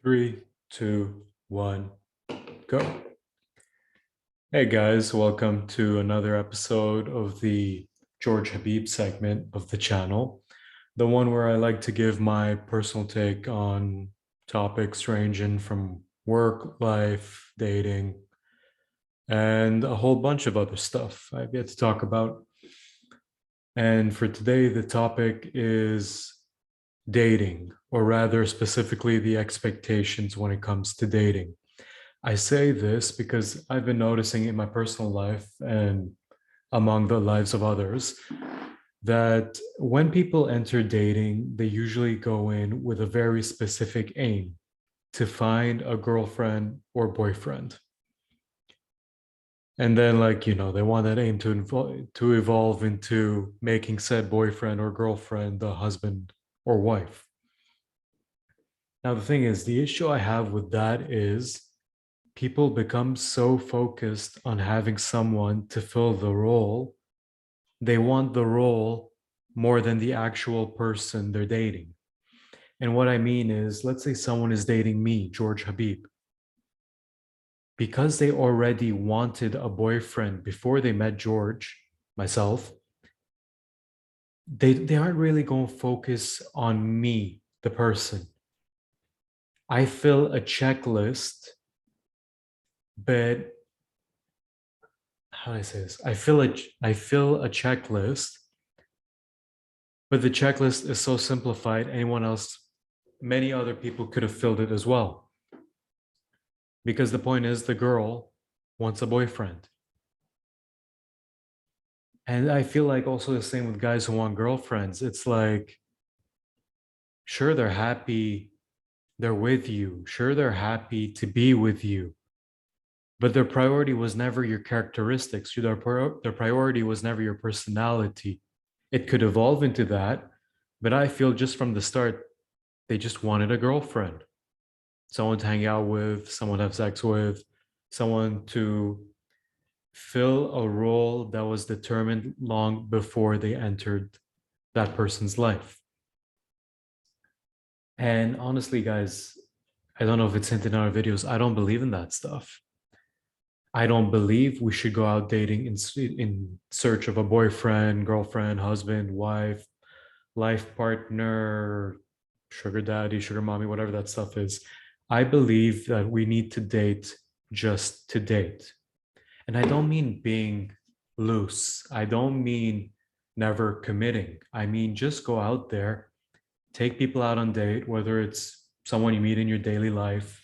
Three, two, one, go. Hey guys, welcome to another episode of the George Habib segment of the channel, the one where I like to give my personal take on topics ranging from work, life, dating, and a whole bunch of other stuff I've yet to talk about. And for today, the topic is dating, or rather specifically the expectations when it comes to dating. I say this because I've been noticing in my personal life and among the lives of others that when people enter dating, they usually go in with a very specific aim to find a girlfriend or boyfriend. And then, they want that aim to evolve into making said boyfriend or girlfriend the husband or wife. Now, the thing is, the issue I have with that is people become so focused on having someone to fill the role, they want the role more than the actual person they're dating. And what I mean is, let's say someone is dating me, George Habib. Because they already wanted a boyfriend before they met George, myself, they aren't really going to focus on me, the person. I fill a checklist, but how do I say this? I fill a checklist, but the checklist is so simplified. Many other people could have filled it as well. Because the point is, the girl wants a boyfriend. And I feel like also the same with guys who want girlfriends. It's like, sure, they're happy, they're with you. Sure, they're happy to be with you. But their priority was never your characteristics. Their priority was never your personality. It could evolve into that, but I feel just from the start, they just wanted a girlfriend, someone to hang out with, someone to have sex with, someone to fill a role that was determined long before they entered that person's life. And honestly, guys, I don't know if it's hinted in our videos, I don't believe in that stuff. I don't believe we should go out dating in search of a boyfriend, girlfriend, husband, wife, life partner, sugar daddy, sugar mommy, whatever that stuff is. I believe that we need to date just to date. And I don't mean being loose. I don't mean never committing. I mean just go out there, take people out on date, whether it's someone you meet in your daily life,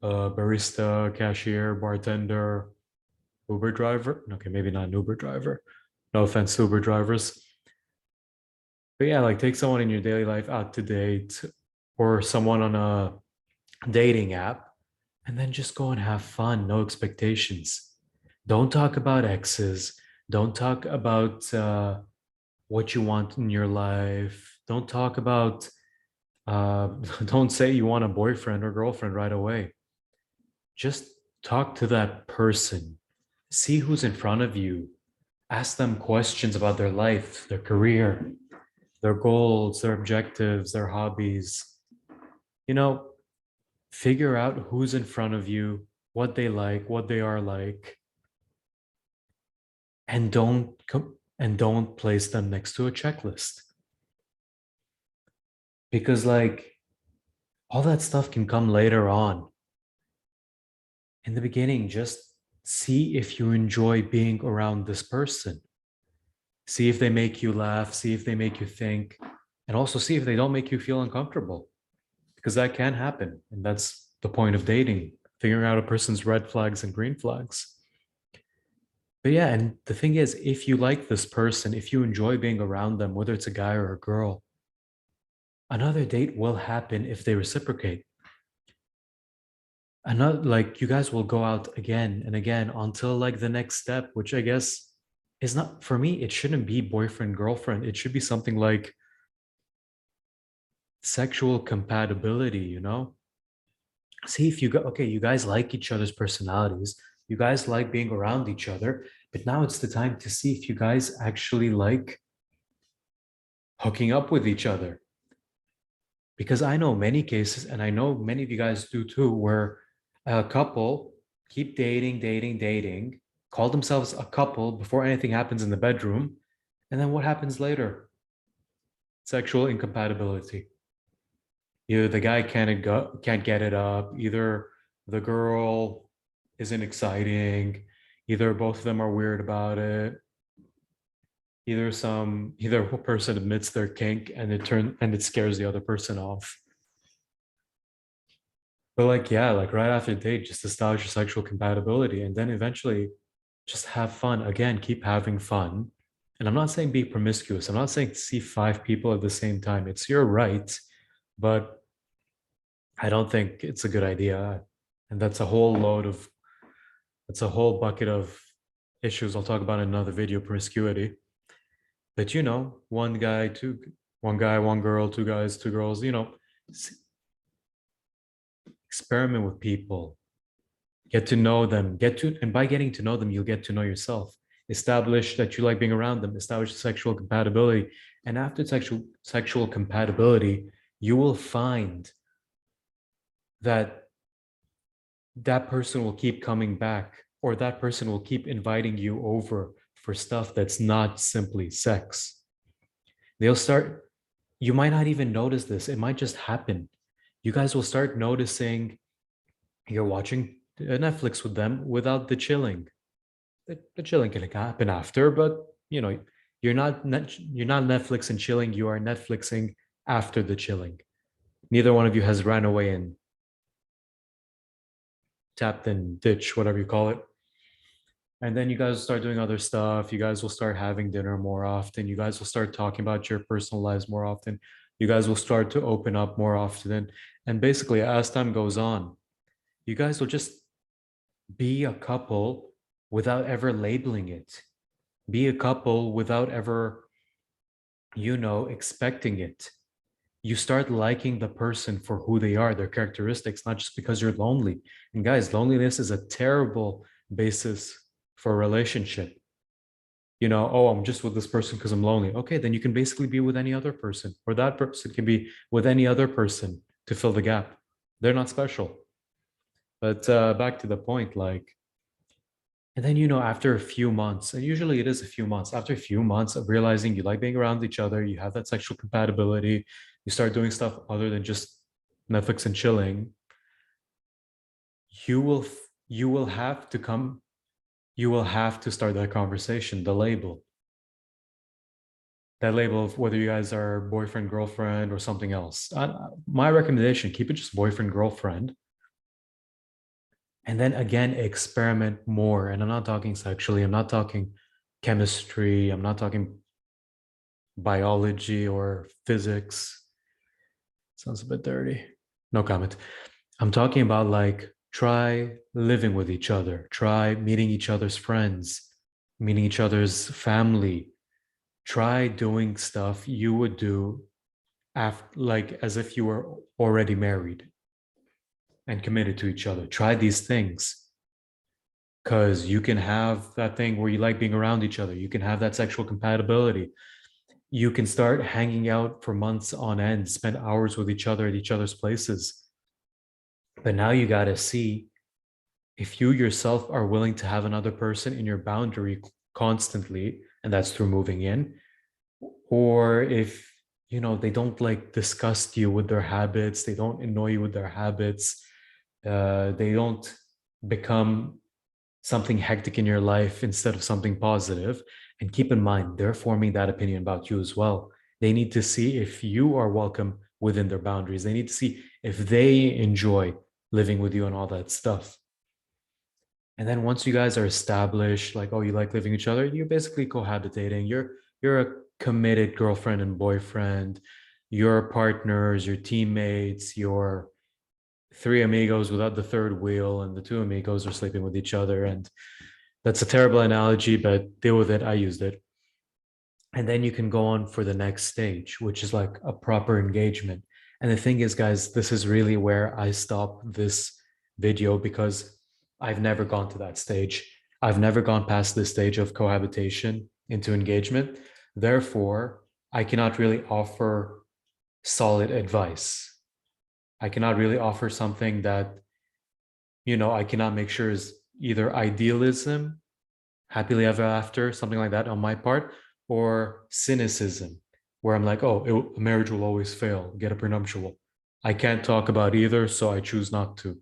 barista, cashier, bartender, Uber driver. Okay, maybe not an Uber driver. No offense to Uber drivers. But yeah, like take someone in your daily life out to date or someone on a dating app and then just go and have fun, no expectations. Don't talk about exes. Don't talk about what you want in your life. Don't talk about, don't say you want a boyfriend or girlfriend right away. Just talk to that person. See who's in front of you. Ask them questions about their life, their career, their goals, their objectives, their hobbies. You know, figure out who's in front of you, what they like, what they are like, and don't place them next to a checklist. Because all that stuff can come later on. In the beginning, just see if you enjoy being around this person. See if they make you laugh, see if they make you think, and also see if they don't make you feel uncomfortable. Because that can happen. And that's the point of dating, figuring out a person's red flags and green flags. But yeah, and the thing is, if you like this person, if you enjoy being around them, whether it's a guy or a girl, another date will happen if they reciprocate. Another, like, you guys will go out again and again until like the next step, which I guess is not, for me, it shouldn't be boyfriend, girlfriend. It should be something like sexual compatibility, See if you go, okay, you guys like each other's personalities, you guys like being around each other, but now it's the time to see if you guys actually like hooking up with each other. Because I know many cases, and I know many of you guys do too, where a couple keep dating, dating, dating, call themselves a couple before anything happens in the bedroom. And then what happens later? Sexual incompatibility. Either the guy can't get it up, either the girl isn't exciting, either both of them are weird about it, either one person admits their kink and it scares the other person off. But like, yeah, like right after the date, just establish your sexual compatibility and then eventually just have fun. Again, keep having fun. And I'm not saying be promiscuous. I'm not saying see five people at the same time. It's your right, but I don't think it's a good idea. And that's a whole bucket of issues I'll talk about in another video, promiscuity. But one guy, one girl, two guys, two girls, experiment with people, get to know them, and by getting to know them, you'll get to know yourself. Establish that you like being around them, establish sexual compatibility. And after sexual compatibility, you will find that that person will keep coming back, or that person will keep inviting you over for stuff that's not simply sex. They'll start, you might not even notice this, it might just happen. You guys will start noticing you're watching Netflix with them without the chilling. The chilling can happen after, but you're not Netflix and chilling. You are Netflixing after the chilling. Neither one of you has ran away and tapped and ditch, whatever you call it. And then you guys will start doing other stuff. You guys will start having dinner more often. You guys will start talking about your personal lives more often. You guys will start to open up more often. And basically, as time goes on, you guys will just be a couple without ever labeling it. Be a couple without ever, expecting it. You start liking the person for who they are, their characteristics, not just because you're lonely. And guys, loneliness is a terrible basis for a relationship. Oh, I'm just with this person because I'm lonely. Okay, then you can basically be with any other person, or that person can be with any other person to fill the gap. They're not special. But back to the point, like, and then, after a few months, and usually it is a few months, after a few months of realizing you like being around each other, you have that sexual compatibility, you start doing stuff other than just Netflix and chilling, you will you will have to come you will have to start that conversation, that label of whether you guys are boyfriend, girlfriend, or something else. My recommendation, keep it just boyfriend, girlfriend. And then again, experiment more. And I'm not talking sexually, I'm not talking chemistry, I'm not talking biology or physics. Sounds a bit dirty. No comment. I'm talking about like try living with each other, try meeting each other's friends, meeting each other's family. Try doing stuff you would do after, like as if you were already married and committed to each other. Try these things because you can have that thing where you like being around each other. You can have that sexual compatibility. You can start hanging out for months on end, spend hours with each other at each other's places. But now you got to see if you yourself are willing to have another person in your boundary constantly, and that's through moving in, or if they don't like disgust you with their habits, they don't annoy you with their habits, they don't become something hectic in your life instead of something positive. And keep in mind, they're forming that opinion about you as well. They need to see if you are welcome within their boundaries. They need to see if they enjoy living with you and all that stuff. And then once you guys are established, like, oh, you like living each other, you're basically cohabitating. You're a committed girlfriend and boyfriend. Your partners, your teammates, your three amigos without the third wheel, and the two amigos are sleeping with each other. And that's a terrible analogy, but deal with it. I used it. And then you can go on for the next stage, which is like a proper engagement. And the thing is, guys, this is really where I stop this video because I've never gone to that stage. I've never gone past this stage of cohabitation into engagement. Therefore, I cannot really offer solid advice. I cannot really offer something that, I cannot make sure is either idealism, happily ever after, something like that on my part, or cynicism, where I'm like, oh, a marriage will always fail, get a prenuptial. I can't talk about either, so I choose not to.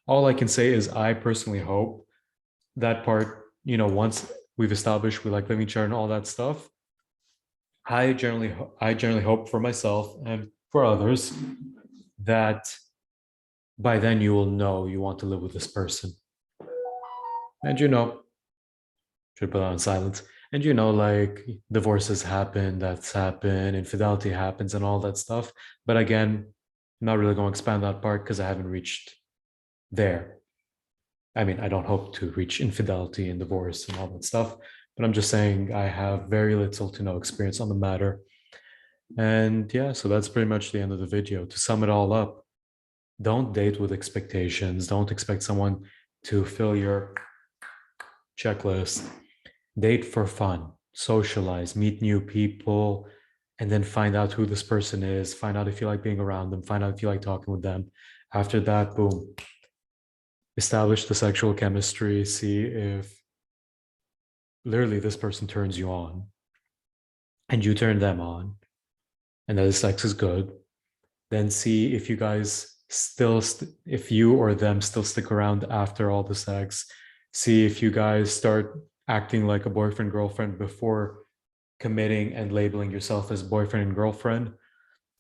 All I can say is I personally hope that part, once we've established we like living each other and all that stuff, I generally hope for myself and for others that by then you will know you want to live with this person. And should put on silence. And like divorces happen, that's happen, infidelity happens, and all that stuff. But again, I'm not really going to expand that part because I haven't reached there. I mean, I don't hope to reach infidelity and divorce and all that stuff, but I'm just saying I have very little to no experience on the matter. And yeah, so that's pretty much the end of the video. To sum it all up, don't date with expectations. Don't expect someone to fill your checklist. Date for fun, socialize, meet new people, and then find out who this person is, find out if you like being around them, find out if you like talking with them. After that, boom, establish the sexual chemistry, see if literally this person turns you on and you turn them on and that the sex is good. Then see if you guys if you or them still stick around after all the sex. See if you guys start acting like a boyfriend girlfriend before committing and labeling yourself as boyfriend and girlfriend.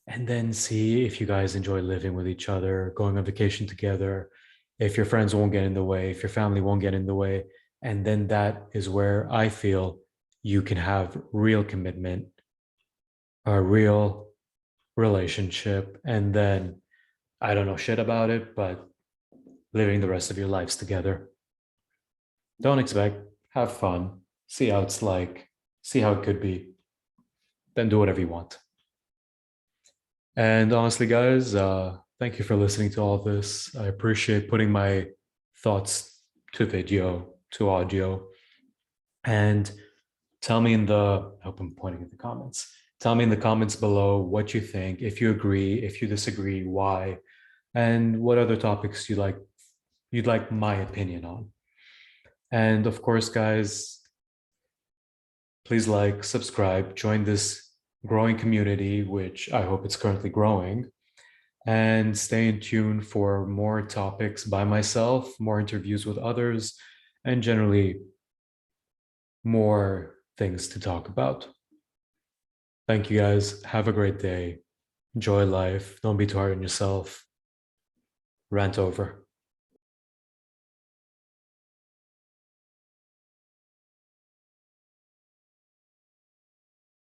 And then see if you guys enjoy living with each other, going on vacation together, if your friends won't get in the way, if your family won't get in the way. And then that is where I feel you can have real commitment, a real relationship. And then I don't know shit about it, but living the rest of your lives together. Don't expect, have fun, see how it's like, see how it could be, then do whatever you want. And honestly, guys, thank you for listening to all this. I appreciate putting my thoughts to video, to audio. And tell me I hope I'm pointing at the comments. Tell me in the comments below what you think, if you agree, if you disagree, why, and what other topics you'd like my opinion on. And of course, guys, please like, subscribe, join this growing community, which I hope it's currently growing, and stay in tune for more topics by myself, more interviews with others, and generally more things to talk about. Thank you guys. Have a great day. Enjoy life. Don't be too hard on yourself. Rant over.